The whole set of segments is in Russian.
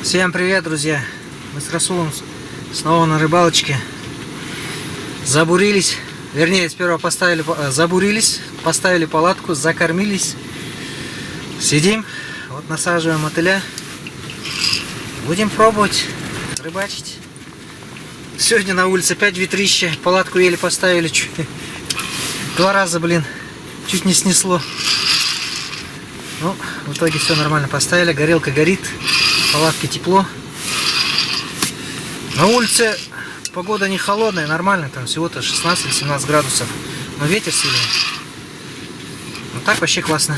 Всем привет, друзья! Мы с Расулом снова на рыбалочке. Забурились, вернее, сперва забурились, поставили палатку, закормились. Сидим, вот насаживаем мотыля. Будем пробовать рыбачить. Сегодня на улице 5 ветрища, палатку еле поставили. Два раза, чуть не снесло. Ну, в итоге все нормально поставили, горелка горит. В палатке тепло. На улице погода не холодная, нормально, там всего-то 16 или 17 градусов. Но ветер сильный. Ну так вообще классно.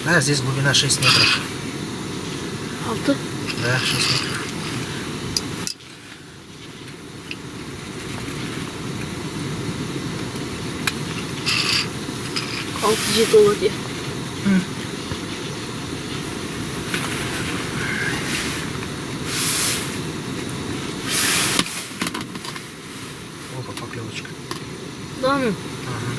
Да, здесь глубина 6 метров. А тут? Да, 6 метров. Алты Опа, поклевочка. Да, ну. Ага.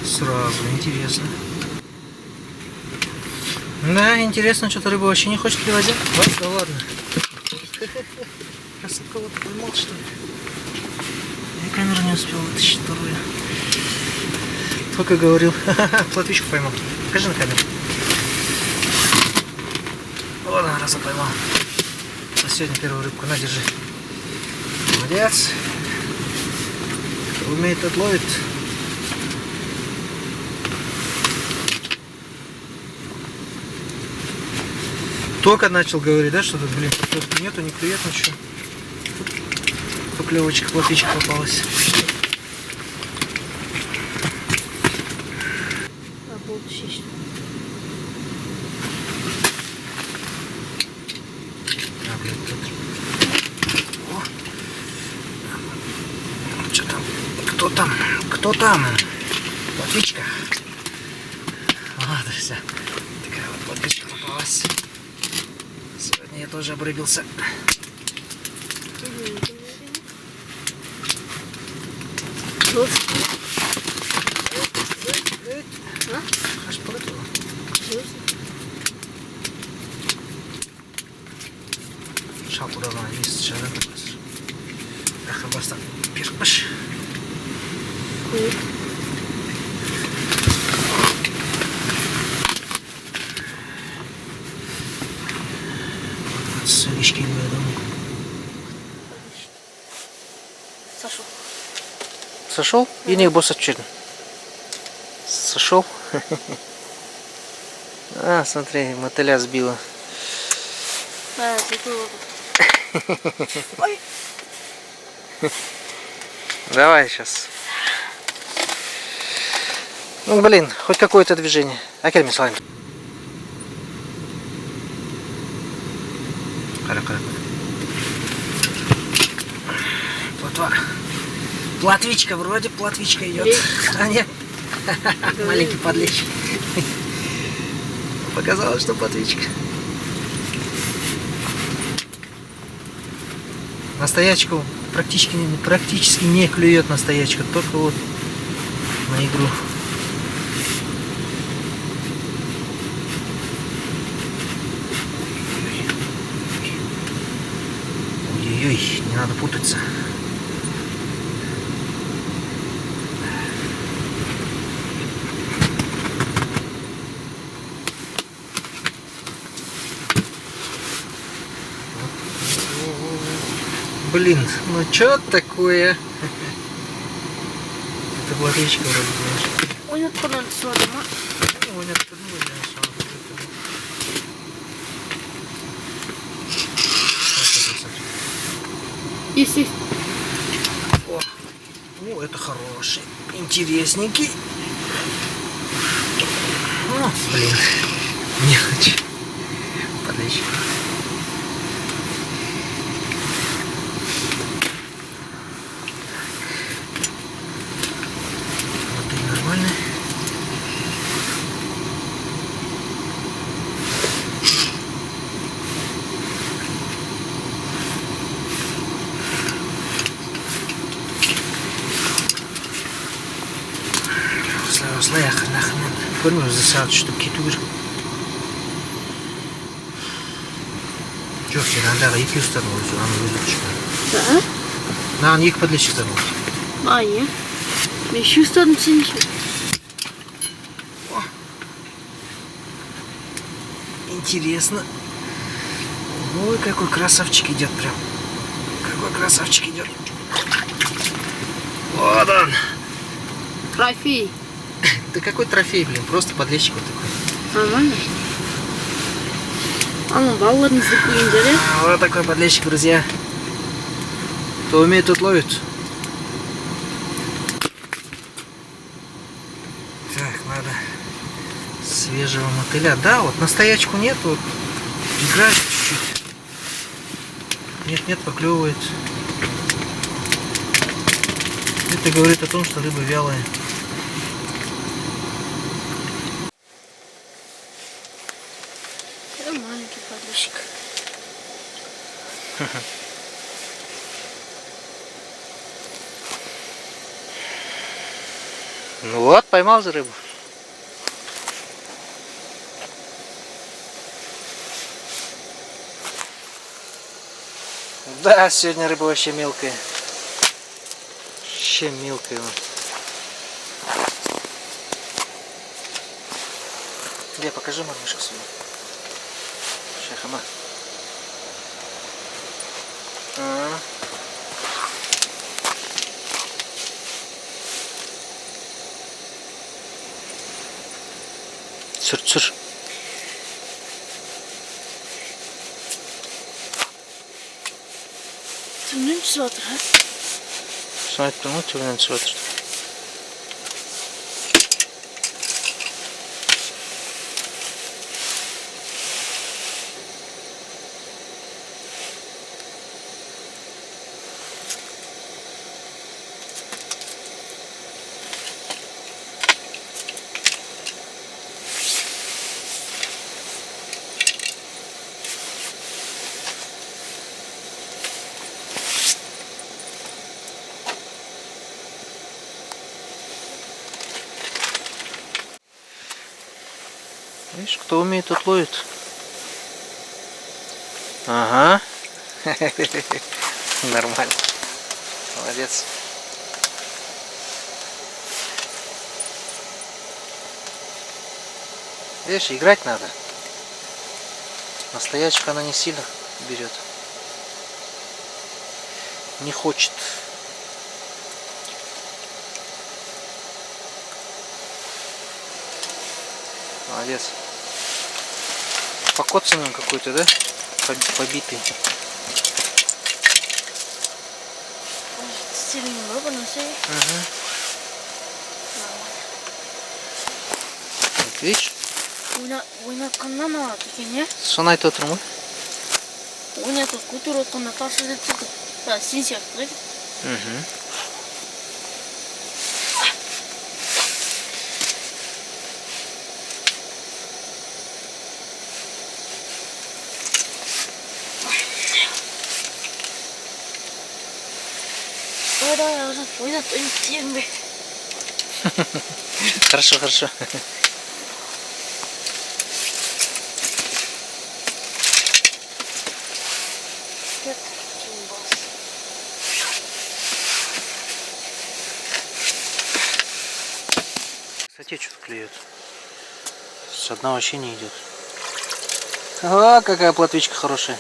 Сразу, интересно. Да, интересно, что-то рыба вообще не хочет клевать. Да ладно. Раз кого-то поймал, что ли? Я камеру не успел вытащить вторую. Только говорил. Плотвичку поймал. Покажи на камеру. Вот она, раза поймал. А сегодня первую рыбку. На, держи. Молодец. Кто умеет, тот ловит. Только начал говорить, да, что тут, тут нету, не клюет ничего. Поклевочка, плотвичка попалась. Что там? Кто там? Кто там? Плотвичка. Вот, вся. Такая вот плотвичка попалась. Сегодня я тоже обрыбился. Аж прыгнула. Шапку давай, есть шарик. Ах, баста. Пирпаш. Сынишки рядом. Сошел. Сошел? И не босса черный. Сошел? А, смотри, мотыля сбила. Да, ой. Давай сейчас. Ну, хоть какое-то движение. Акельми с вами. Плотва. Плотвичка, вроде плотвичка идет. А нет. Маленький подлещ. Показалось, что плотвичка. На стоячку практически не клюет на стоячку, только вот на игру. Ой-ой-ой, не надо путаться. Ну чё такое? Это плотвичка вроде, знаешь. Ой, откуда он сорма? Ой, откуда он Есть. О, это хороший, интересненький. О, не хочу. Подлещик. Ай, ақырын. Көрмей өзі сағат үштіп кету керек. Жоқ, сен андағы екі ұстадың өзі, аны өзі түшкен. Да? Маған екі подлещиктер болды. А, иә. Мен еще ұстадым сен ше. Интересно. Ой, какой красавчик идет прям. Какой красавчик идет. Вот он. Трофей. Да какой трофей, блин, просто подлещик вот такой. Нормально. А ну, балларын іздеп келгендер, иә? Вот такой подлещик, друзья. Кто умеет, тот ловит. Так, надо свежего мотыля. Да, вот на стоячку нет, вот играет чуть-чуть. Нет, поклевывает. Это говорит о том, что рыба вялая. Это маленький подлещик. Ну вот, поймал же рыбу. Да, сегодня рыба вообще мелкая. Вообще мелкая. Где, покажи мормышку свою. Шахама. Сүр. Түбінен түсіп жатыр, а? Соны айттым ғой, түбінен түсіп жатыр. Видишь, кто умеет, тот ловит. Ага. Нормально. Молодец. Видишь, играть надо. Настоячка она не сильно берет. Не хочет. Молодец. Покоцанный какой-то, да? Побитый. Сильный рыба на шее. Угу. Вот видишь? Ойнатқаннан алады екен, иә? Соны айтып отырмын ғой. Ойнатып көтеріп отқанда тарс ете түседі. Сен сияқты ғой. Угу. Давай, уже ойнат тиемін бе. Хорошо. Кстати, что-то клюет. С одного вообще не идет. О, какая плотвичка хорошая.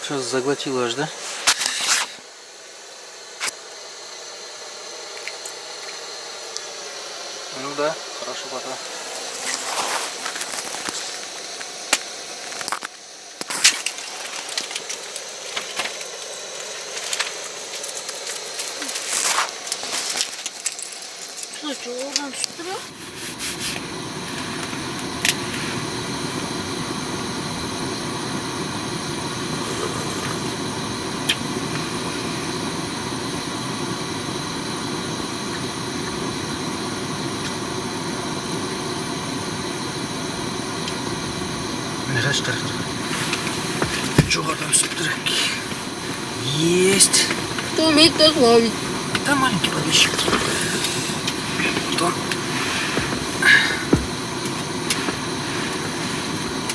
Сейчас заглотила аж, да? Ну да, хорошая плотва. Что, жоғалған түсіп тұр ма? Қар. Жоғарыдан түсіп тұр. Есть. Кто умеет, тот ловит. там маленький подлещик.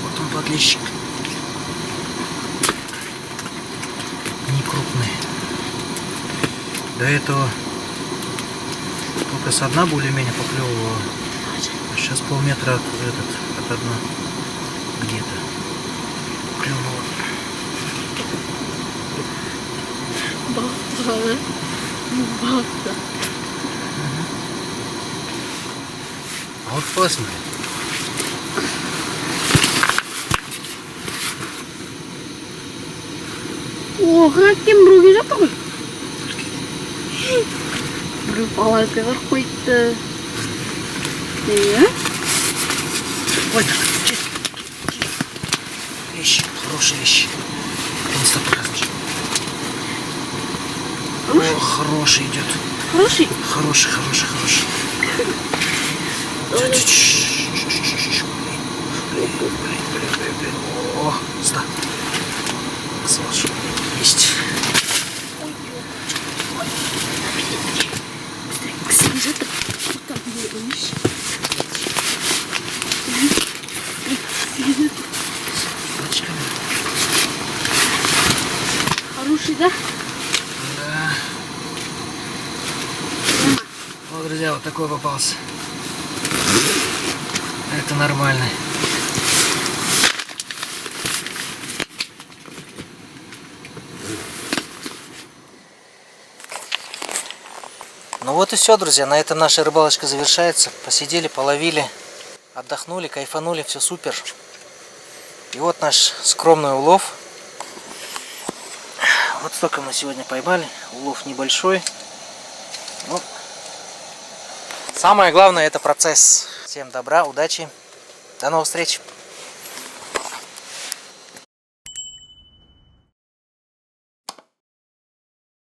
Вот он подлещик. Не крупный. До этого только со дна более-менее поклевывало. А сейчас полметра от дна где-то клюнуло. Бахта. Бахта. А вот посмотри. О, каким бруги жатыр. Бір палатка бар қойды. Ой, да. Вещи, хорошие вещи. Просто праздничек. О, хороший идет. Хороший? Хороший. Блин. О, сюда. Сволочь. Есть. Кісін жатыр. Там не өміш. Хороший, да? Да. Вот, друзья, вот такой попался. Это нормально. Ну вот и все, друзья. На этом наша рыбалочка завершается. Посидели, половили, отдохнули, кайфанули. Все супер. И вот наш скромный улов. Вот столько мы сегодня поймали. Улов небольшой. Но самое главное — это процесс. Всем добра, удачи. До новых встреч.